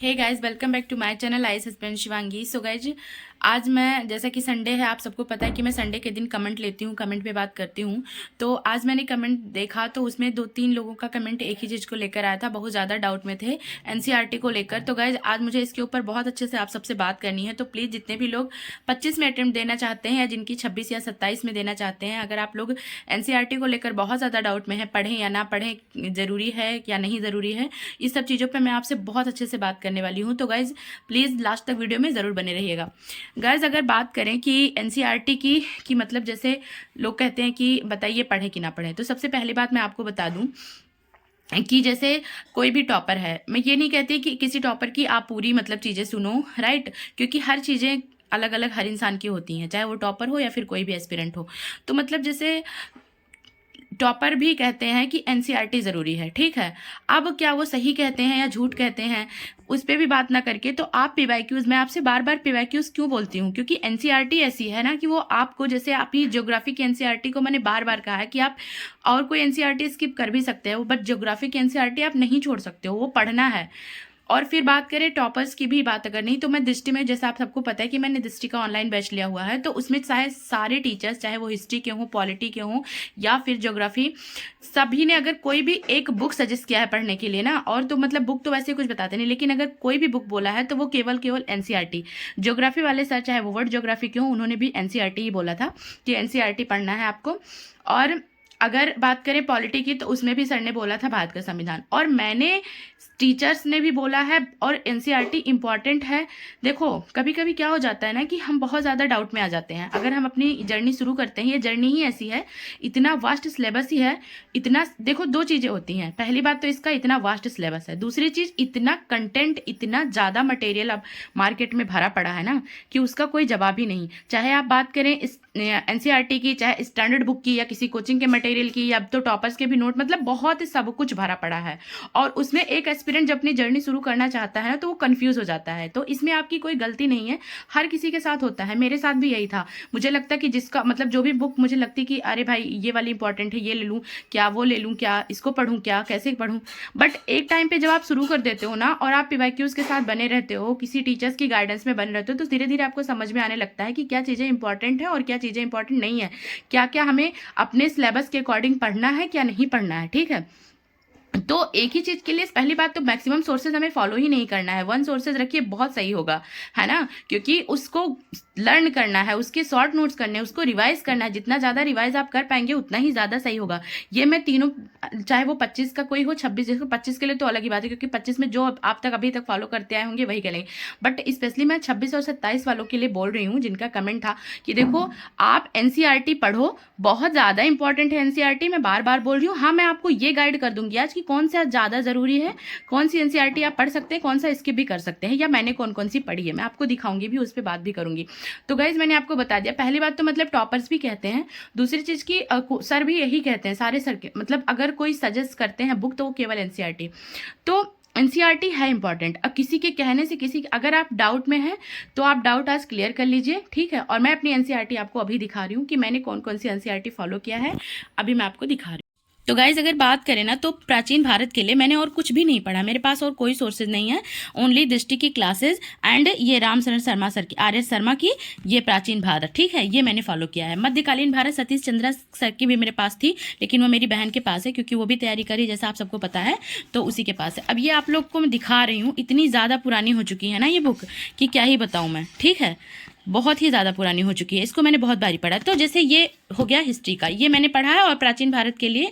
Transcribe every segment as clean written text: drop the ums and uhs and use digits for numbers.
Hey guys, welcome back to my channel I suspense Shivangi. So guys, आज मैं, जैसा कि संडे है, आप सबको पता है कि मैं संडे के दिन कमेंट लेती हूँ, कमेंट पे बात करती हूँ। तो आज मैंने कमेंट देखा तो उसमें 2-3 लोगों का कमेंट एक ही चीज़ को लेकर आया था, बहुत ज़्यादा डाउट में थे एनसीईआरटी को लेकर। तो गाइज, आज मुझे इसके ऊपर बहुत अच्छे से आप सबसे बात करनी है। तो प्लीज़, जितने भी लोग 25 में अटेम्प्ट देना चाहते हैं या जिनकी 26 या 27 में देना चाहते हैं, अगर आप लोग एनसीईआरटी को लेकर बहुत ज़्यादा डाउट में है, पढ़ें या ना पढ़ें, ज़रूरी है या नहीं ज़रूरी है, इस सब चीज़ों पर मैं आपसे बहुत अच्छे से बात करने वाली हूँ। तो गाइज, प्लीज़ लास्ट तक वीडियो में ज़रूर बने रहिएगा। गाइज, अगर बात करें कि एनसीईआरटी की मतलब जैसे लोग कहते हैं कि बताइए पढ़ें कि ना पढ़ें, तो सबसे पहली बात मैं आपको बता दूं कि जैसे कोई भी टॉपर है, मैं ये नहीं कहती कि किसी टॉपर की आप पूरी मतलब चीज़ें सुनो, राइट, क्योंकि हर चीज़ें अलग अलग हर इंसान की होती हैं, चाहे वो टॉपर हो या फिर कोई भी एस्पिरेंट हो। तो मतलब जैसे टॉपर भी कहते हैं कि एनसीईआरटी ज़रूरी है, ठीक है। अब क्या वो सही कहते हैं या झूठ कहते हैं, उस पर भी बात ना करके, तो आप पीवाईक्यूज़, मैं आपसे बार बार पीवाईक्यूज़ क्यों बोलती हूँ, क्योंकि एनसीईआरटी ऐसी है ना कि वो आपको, जैसे आप ही ज्योग्राफी की एनसीईआरटी को मैंने बार बार कहा है कि आप और कोई एनसीईआरटी स्किप कर भी सकते हो, बट ज्योग्राफी की एनसीईआरटी आप नहीं छोड़ सकते हो, वो पढ़ना है। और फिर बात करें टॉपर्स की भी बात अगर नहीं, तो मैं दृष्टि में, जैसे आप सबको पता है कि मैंने दृष्टि का ऑनलाइन बैच लिया हुआ है, तो उसमें चाहे सारे टीचर्स, चाहे वो हिस्ट्री के हों, पॉलिटी के हों या फिर ज्योग्राफी, सभी ने अगर कोई भी एक बुक सजेस्ट किया है पढ़ने के लिए ना, और तो मतलब बुक तो वैसे कुछ बताते नहीं, लेकिन अगर कोई भी बुक बोला है तो वो केवल केवल एनसीईआरटी। ज्योग्राफी वाले सर, चाहे वो वर्ल्ड ज्योग्राफी के हों, उन्होंने भी एनसीईआरटी ही बोला था कि एनसीईआरटी पढ़ना है आपको। और अगर बात करें पॉलिटी की, तो उसमें भी सर ने बोला था भारत का संविधान, और मैंने, टीचर्स ने भी बोला है, और एनसीईआरटी इम्पॉर्टेंट है। देखो, कभी कभी क्या हो जाता है ना कि हम बहुत ज़्यादा डाउट में आ जाते हैं। अगर हम अपनी जर्नी शुरू करते हैं, ये जर्नी ही ऐसी है, इतना वास्ट सिलेबस ही है, इतना, देखो दो चीज़ें होती हैं, पहली बात तो इसका इतना वास्ट सिलेबस है, दूसरी चीज़ इतना कंटेंट, इतना ज़्यादा मटेरियल अब मार्केट में भरा पड़ा है ना कि उसका कोई जवाब ही नहीं। चाहे आप बात करें इस एनसीईआरटी की, चाहे स्टैंडर्ड बुक की, या किसी कोचिंग के मटेरियल की, या अब तो टॉपर्स के भी नोट, मतलब बहुत सब कुछ भरा पड़ा है। और उसमें एक एस्पिरेंट जब अपनी जर्नी शुरू करना चाहता है ना, तो वो कंफ्यूज हो जाता है। तो इसमें आपकी कोई गलती नहीं है, हर किसी के साथ होता है, मेरे साथ भी यही था। मुझे लगता है कि जिसका मतलब जो भी बुक मुझे लगती कि अरे भाई ये वाली इंपॉर्टेंट है, ये ले लूँ क्या, वो ले लूँ क्या, इसको पढ़ूँ क्या, कैसे पढ़ूँ। बट एक टाइम पे जब आप शुरू कर देते हो ना, और आप पीवाईक्यूज के साथ बने रहते हो, किसी टीचर्स की गाइडेंस में बने रहते हो, तो धीरे धीरे आपको समझ में आने लगता है कि क्या चीज़ें इंपॉर्टेंट है और क्या चीज़ें इंपॉर्टेंट नहीं है, क्या क्या हमें अपने सिलेबस के अकॉर्डिंग पढ़ना है, क्या नहीं पढ़ना है, ठीक है। तो एक ही चीज के लिए पहली बात तो मैक्सिमम सोर्सेज हमें फॉलो ही नहीं करना है, वन सोर्सेज रखिए, बहुत सही होगा, है ना, क्योंकि उसको लर्न करना है, उसके शॉर्ट नोट्स करने हैं, उसको रिवाइज करना है, जितना ज़्यादा रिवाइज आप कर पाएंगे उतना ही ज़्यादा सही होगा। ये मैं तीनों, चाहे वो 25 का कोई हो, 26, जैसे 25 के लिए तो अलग ही बात है, क्योंकि 25 में जो आप तक अभी तक फॉलो करते आए होंगे वही करेंगे, बट स्पेशली मैं 26 और 27 वालों के लिए बोल रही हूँ, जिनका कमेंट था कि देखो आप एनसीईआरटी पढ़ो, बहुत ज़्यादा इंपॉर्टेंट है एनसीईआरटी, मैं बार बार बोल रही हूँ। हाँ, मैं आपको ये गाइड कर दूंगी आज कि कौन सा ज़्यादा ज़रूरी है, कौन सी एनसीईआरटी आप पढ़ सकते हैं, कौन सा स्किप भी कर सकते हैं, या मैंने कौन कौन सी पढ़ी है, मैं आपको दिखाऊंगी भी, उस पर बात भी करूंगी। तो गाइज, मैंने आपको बता दिया, पहली बात तो मतलब टॉपर्स भी कहते हैं, दूसरी चीज़ की सर भी यही कहते हैं, सारे सर के मतलब अगर कोई सजेस्ट करते हैं बुक, तो वो केवल एनसीईआरटी। तो एनसीईआरटी है इंपॉर्टेंट। अब किसी के कहने से, अगर आप डाउट में हैं तो आप डाउट आज क्लियर कर लीजिए, ठीक है। और मैं अपनी एनसीईआरटी आपको अभी दिखा रही हूँ कि मैंने कौन कौन सी एनसीईआरटी फॉलो किया है, अभी मैं आपको दिखा रही हूँ। तो गाइज, अगर बात करें ना, तो प्राचीन भारत के लिए मैंने और कुछ भी नहीं पढ़ा, मेरे पास और कोई सोर्सेज नहीं है, ओनली दृष्टि की क्लासेज एंड ये रामचरण शर्मा सर की, आर एस शर्मा की, ये प्राचीन भारत, ठीक है, ये मैंने फॉलो किया है। मध्यकालीन भारत सतीश चंद्रा सर की भी मेरे पास थी, लेकिन वो मेरी बहन के पास है, क्योंकि वो भी तैयारी करी, जैसा आप सबको पता है, तो उसी के पास है। अब ये आप लोग को मैं दिखा रही हूँ, इतनी ज़्यादा पुरानी हो चुकी है ना ये बुक कि क्या ही बताऊँ मैं, ठीक है, बहुत ही ज़्यादा पुरानी हो चुकी है, इसको मैंने बहुत बारी पढ़ा। तो जैसे ये हो गया हिस्ट्री का, ये मैंने पढ़ा है, और प्राचीन भारत के लिए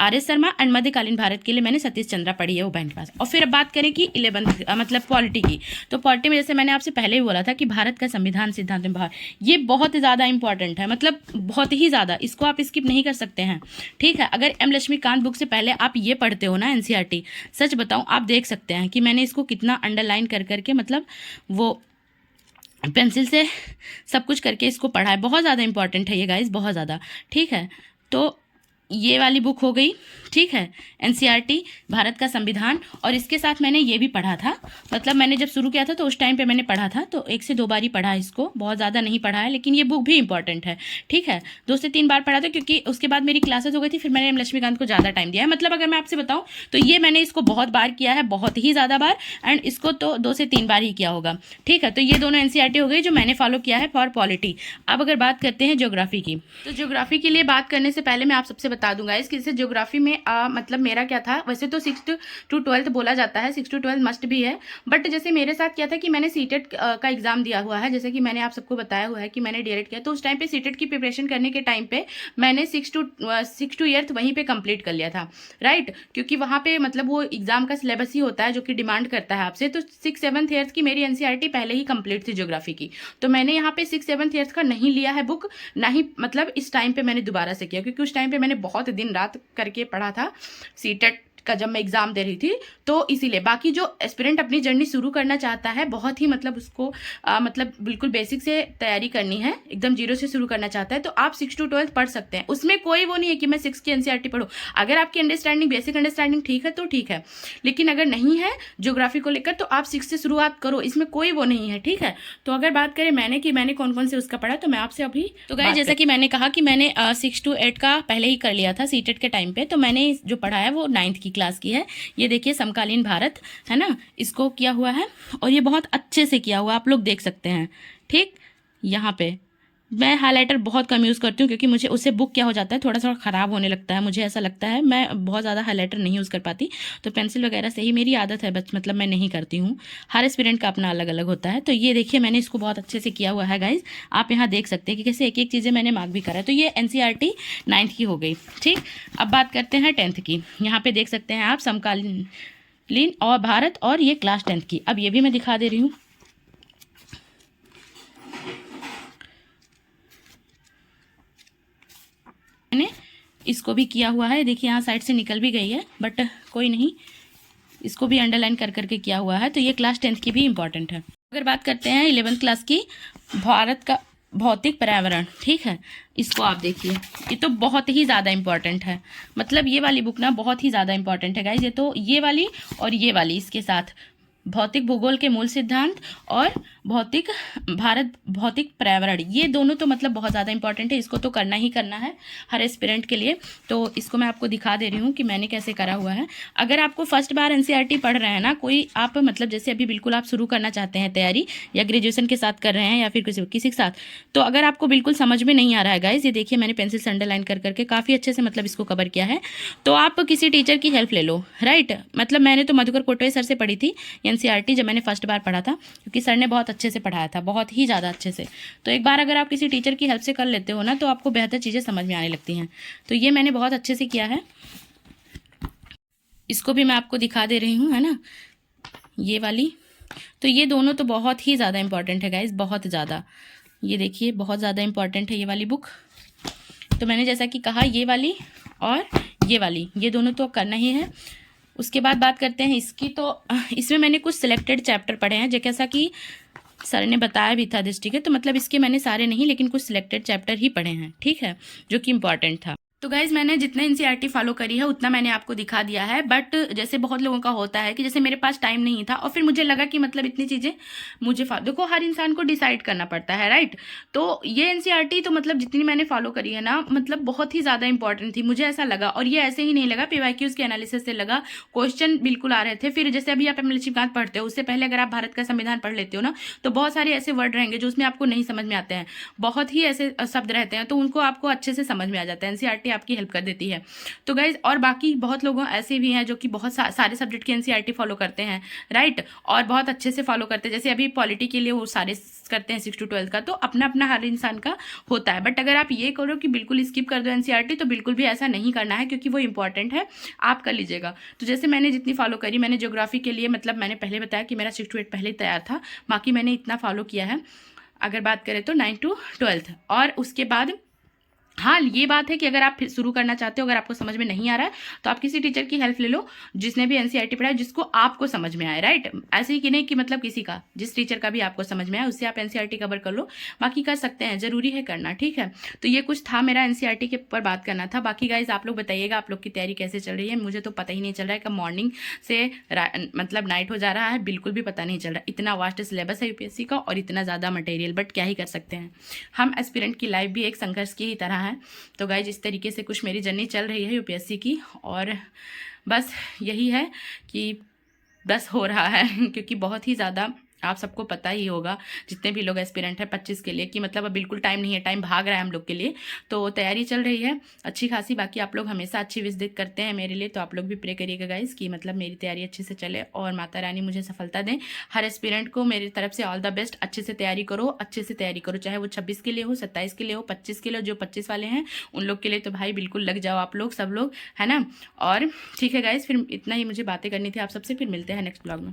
आर एस शर्मा एंड मध्यकालीन भारत के लिए मैंने सतीश चंद्रा पढ़ी है, वो बहन के पास। और फिर अब बात करें कि 11th मतलब पॉलिटी की, तो पॉलिटी में जैसे मैंने आपसे पहले ही बोला था कि भारत का संविधान सिद्धांत में भारत, ये बहुत ज़्यादा इंपॉर्टेंट है, मतलब बहुत ही ज़्यादा, इसको आप स्किप नहीं कर सकते हैं, ठीक है। अगर एम लक्ष्मीकांत बुक से पहले आप ये पढ़ते हो ना एनसीईआरटी, सच बताऊँ, आप देख सकते हैं कि मैंने इसको कितना अंडरलाइन कर करके, मतलब वो पेंसिल से सब कुछ करके इसको पढ़ा है, बहुत ज़्यादा इंपॉर्टेंट है ये गाइस, बहुत ज़्यादा, ठीक है। तो ये वाली बुक हो गई, ठीक है, एनसीईआरटी भारत का संविधान। और इसके साथ मैंने ये भी पढ़ा था, मतलब मैंने जब शुरू किया था तो उस टाइम पे मैंने पढ़ा था, तो 1 से 2 बार ही पढ़ा है इसको, बहुत ज़्यादा नहीं पढ़ा है, लेकिन ये बुक भी इंपॉर्टेंट है, ठीक है। 2 से 3 बार पढ़ा था, क्योंकि उसके बाद मेरी क्लासेस हो गई थी, फिर मैंने लक्ष्मीकांत को ज़्यादा टाइम दिया है। मतलब अगर मैं आपसे बताऊँ तो ये मैंने इसको बहुत बार किया है, बहुत ही ज़्यादा बार, एंड इसको तो 2 से 3 बार ही किया होगा, ठीक है। तो ये दोनों एनसीईआरटी हो गई जो मैंने फॉलो किया है फॉर पॉलिटी। अब अगर बात करते हैं ज्योग्राफी की, तो ज्योग्राफी के लिए बात करने से पहले मैं आप सबसे बता दूंगा इसकी, जैसे ज्योग्राफी में मतलब मेरा क्या था, वैसे तो 6th to 12th बोला जाता है, 6 to 12 मस्ट भी है, बट जैसे मेरे साथ क्या था कि मैंने सीटेट का एग्जाम दिया हुआ है, जैसे कि मैंने आप सबको बताया हुआ है कि मैंने डीएलएड किया, तो उस टाइम पे सीटेट की प्रिपरेशन करने के टाइम पे मैंने 6 to 8th वहीं पे कंप्लीट कर लिया था, राइट। क्योंकि वहाँ पे मतलब वो एग्जाम का सिलेबस ही होता है जो कि डिमांड करता है आपसे। तो 6th 7th 8th की मेरी एनसीईआरटी पहले ही कंप्लीट थी ज्योग्राफी की, तो मैंने यहाँ पे 6th 7th 8th का नहीं लिया है बुक, ना ही मतलब इस टाइम पे मैंने दोबारा से किया, क्योंकि उस टाइम पे मैंने बहुत दिन रात करके पढ़ा था सीटेट का जब मैं एग्जाम दे रही थी, तो इसीलिए। बाकी जो एस्पिरेंट अपनी जर्नी शुरू करना चाहता है, बहुत ही मतलब उसको मतलब बिल्कुल बेसिक से तैयारी करनी है, एकदम जीरो से शुरू करना चाहता है, तो आप 6 to 12 पढ़ सकते हैं। उसमें कोई वो नहीं है कि मैं 6 की एनसीईआरटी पढ़ूँ। अगर आपकी अंडरस्टैंडिंग बेसिक अंडरस्टैंडिंग ठीक है तो ठीक है, लेकिन अगर नहीं है ज्योग्राफी को लेकर तो आप 6 से शुरुआत करो, इसमें कोई वो नहीं है, ठीक है। तो अगर बात करें मैंने कौन कौन से उसका पढ़ा, तो मैं आपसे अभी तो गाइस जैसा कि मैंने कहा कि मैंने 6 to 8 का पहले ही कर लिया था सीटेट के टाइम पे, तो मैंने जो पढ़ा है वो 9th की क्लास की है। ये देखिए समकालीन भारत है ना, इसको किया हुआ है, और ये बहुत अच्छे से किया हुआ, आप लोग देख सकते हैं, ठीक। यहाँ पे मैं हाइलाइटर बहुत कम यूज़ करती हूँ, क्योंकि मुझे उससे बुक क्या हो जाता है, थोड़ा सा ख़राब होने लगता है, मुझे ऐसा लगता है, मैं बहुत ज़्यादा हाइलाइटर नहीं यूज़ कर पाती, तो पेंसिल वगैरह से ही मेरी आदत है, बस मतलब मैं नहीं करती हूँ। हर स्टूडेंट का अपना अलग अलग होता है। तो ये देखिए मैंने इसको बहुत अच्छे से किया हुआ है गाइज, आप यहाँ देख सकते हैं कि कैसे एक एक चीज़ें मैंने मार्क भी करा है। तो ये एनसीईआरटी 9th की हो गई, ठीक। अब बात करते हैं 10th की। यहाँ पर देख सकते हैं आप समकालीन और भारत, और ये क्लास 10th की। अब ये भी मैं दिखा दे रही हूँ, मैंने इसको भी किया हुआ है, देखिए यहाँ साइड से निकल भी गई है, बट कोई नहीं, इसको भी अंडरलाइन कर करके किया हुआ है। तो ये क्लास 10th की भी इंपॉर्टेंट है। अगर बात करते हैं 11th क्लास की, भारत का भौतिक पर्यावरण, ठीक है, इसको आप देखिए, ये तो बहुत ही ज़्यादा इंपॉर्टेंट है। मतलब ये वाली बुक ना बहुत ही ज़्यादा इंपॉर्टेंट है गाइज, ये तो ये वाली और ये वाली इसके साथ भौतिक भूगोल के मूल सिद्धांत और भौतिक पर्यावरण, ये दोनों तो मतलब बहुत ज़्यादा इंपॉर्टेंट है, इसको तो करना ही करना है हर एस्पिरेंट के लिए। तो इसको मैं आपको दिखा दे रही हूँ कि मैंने कैसे करा हुआ है। अगर आपको फर्स्ट बार एनसीईआरटी पढ़ रहे हैं ना कोई, आप मतलब जैसे अभी बिल्कुल आप शुरू करना चाहते हैं तैयारी, या ग्रेजुएशन के साथ कर रहे हैं या फिर किसी के साथ, तो अगर आपको बिल्कुल समझ में नहीं आ रहा है गाइज, ये देखिए मैंने पेंसिल से अंडरलाइन कर करके काफ़ी अच्छे से मतलब इसको कवर किया है, तो आप किसी टीचर की हेल्प ले लो, राइट। मतलब मैंने तो मधुकर कोटवे सर से पढ़ी थी एनसीईआरटी, जब मैंने फर्स्ट बार पढ़ा था, क्योंकि सर ने बहुत अच्छे से पढ़ाया था, बहुत ही ज़्यादा अच्छे से। तो एक बार अगर आप किसी टीचर की हेल्प से कर लेते हो ना, तो आपको बेहतर चीज़ें समझ में आने लगती हैं। तो ये मैंने बहुत अच्छे से किया है, इसको भी मैं आपको दिखा दे रही हूँ, है ना, ये वाली। तो ये दोनों तो बहुत ही ज़्यादा इंपॉर्टेंट है गाइज, बहुत ज़्यादा। ये देखिए बहुत ज़्यादा इंपॉर्टेंट है ये वाली बुक। तो मैंने जैसा कि कहा ये वाली और ये वाली, ये दोनों तो करना ही है। उसके बाद बात करते हैं इसकी, तो इसमें मैंने कुछ सिलेक्टेड चैप्टर पढ़े हैं, जैसा कि सर ने बताया भी था दृष्टि के, तो मतलब इसके मैंने सारे नहीं, लेकिन कुछ सिलेक्टेड चैप्टर ही पढ़े हैं, ठीक है, जो कि इंपॉर्टेंट था। तो गाइज मैंने जितना एनसीईआरटी फॉलो करी है उतना मैंने आपको दिखा दिया है, बट जैसे बहुत लोगों का होता है कि जैसे मेरे पास टाइम नहीं था, और फिर मुझे लगा कि मतलब इतनी चीज़ें मुझे देखो हर इंसान को डिसाइड करना पड़ता है, राइट। तो ये एनसीईआरटी तो मतलब जितनी मैंने फॉलो करी है ना, मतलब बहुत ही ज़्यादा इंपॉर्टेंट थी, मुझे ऐसा लगा। और ये ऐसे ही नहीं लगा, पीवाईक्यूज़ के एनालिसिस से लगा, क्वेश्चन बिल्कुल आ रहे थे। फिर जैसे अभी आप लक्ष्मीकांत पढ़ते हो, उससे पहले अगर आप भारत का संविधान पढ़ लेते हो ना, तो बहुत सारे ऐसे वर्ड रहेंगे जो उसमें आपको नहीं समझ में आते हैं, बहुत ही ऐसे शब्द रहते हैं, तो उनको आपको अच्छे से समझ में आ जाता है, एनसीईआरटी आपकी हेल्प कर देती है। तो गाइज और बाकी बहुत लोग ऐसे भी हैं जो कि बहुत सारे सब्जेक्ट की एनसीईआरटी फॉलो करते हैं, राइट, और बहुत अच्छे से फॉलो करते हैं। जैसे अभी पॉलिटी के लिए वो सारे करते हैं 6 to 12 का, तो अपना अपना हर इंसान का होता है। बट अगर आप ये करो कि बिल्कुल स्किप कर दो एनसीईआरटी, तो बिल्कुल भी ऐसा नहीं करना है, क्योंकि वो इंपॉर्टेंट है, आप कर लीजिएगा। तो जैसे मैंने जितनी फॉलो करी, मैंने ज्योग्राफी के लिए मतलब मैंने पहले बताया कि मेरा 6 to 8 पहले ही तैयार था, बाकी मैंने इतना फॉलो किया है। अगर बात करें तो 9 to 12, और उसके बाद हाँ, ये बात है कि अगर आप फिर शुरू करना चाहते हो, अगर आपको समझ में नहीं आ रहा है, तो आप किसी टीचर की हेल्प ले लो, जिसने भी एनसीईआरटी पढ़ाया, जिसको आपको समझ में आए, राइट? ऐसे ही कि नहीं कि मतलब किसी का, जिस टीचर का भी आपको समझ में आए, उससे आप एनसीईआरटी कवर कर लो। बाकी कर सकते हैं, ज़रूरी है करना, ठीक है? तो ये कुछ था मेरा एनसीईआरटी के ऊपर बात करना था। बाकी गाइज़ आप लोग बताइएगा, आप लोग की तैयारी कैसे चल रही है? मुझे तो पता ही नहीं चल रहा है कब मॉर्निंग से मतलब नाइट हो जा रहा है, बिल्कुल भी पता नहीं चल रहा। इतना वास्ट सिलेबस है यूपीएससी का और इतना ज़्यादा मटेरियल, बट क्या ही कर सकते हैं। हम एस्पिरेंट की लाइफ भी एक संघर्ष की ही तरह है। तो गाइज इस तरीके से कुछ मेरी जर्नी चल रही है यूपीएससी की, और बस यही है कि बस हो रहा है क्योंकि बहुत ही ज़्यादा आप सबको पता ही होगा, जितने भी लोग एस्पिरेंट हैं 25 के लिए, कि मतलब अब बिल्कुल टाइम नहीं है, टाइम भाग रहा है हम लोग के लिए। तो तैयारी चल रही है अच्छी खासी। बाकी आप लोग हमेशा अच्छी विश करते हैं मेरे लिए, तो आप लोग भी प्रे करिएगा गाइस कि मतलब मेरी तैयारी अच्छे से चले और माता रानी मुझे सफलता दें। हर एस्पिरेंट को मेरी तरफ से ऑल द बेस्ट। अच्छे से तैयारी करो, अच्छे से तैयारी करो, चाहे वो 26 के लिए हो, 27 के लिए हो, 25 के लिए हो। जो 25 वाले हैं उन लोग के लिए तो भाई बिल्कुल लग जाओ आप लोग, सब लोग, है ना? और ठीक है गाइज, फिर इतना ही मुझे बातें करनी थी आप सबसे। फिर मिलते हैं नेक्स्ट ब्लॉग में।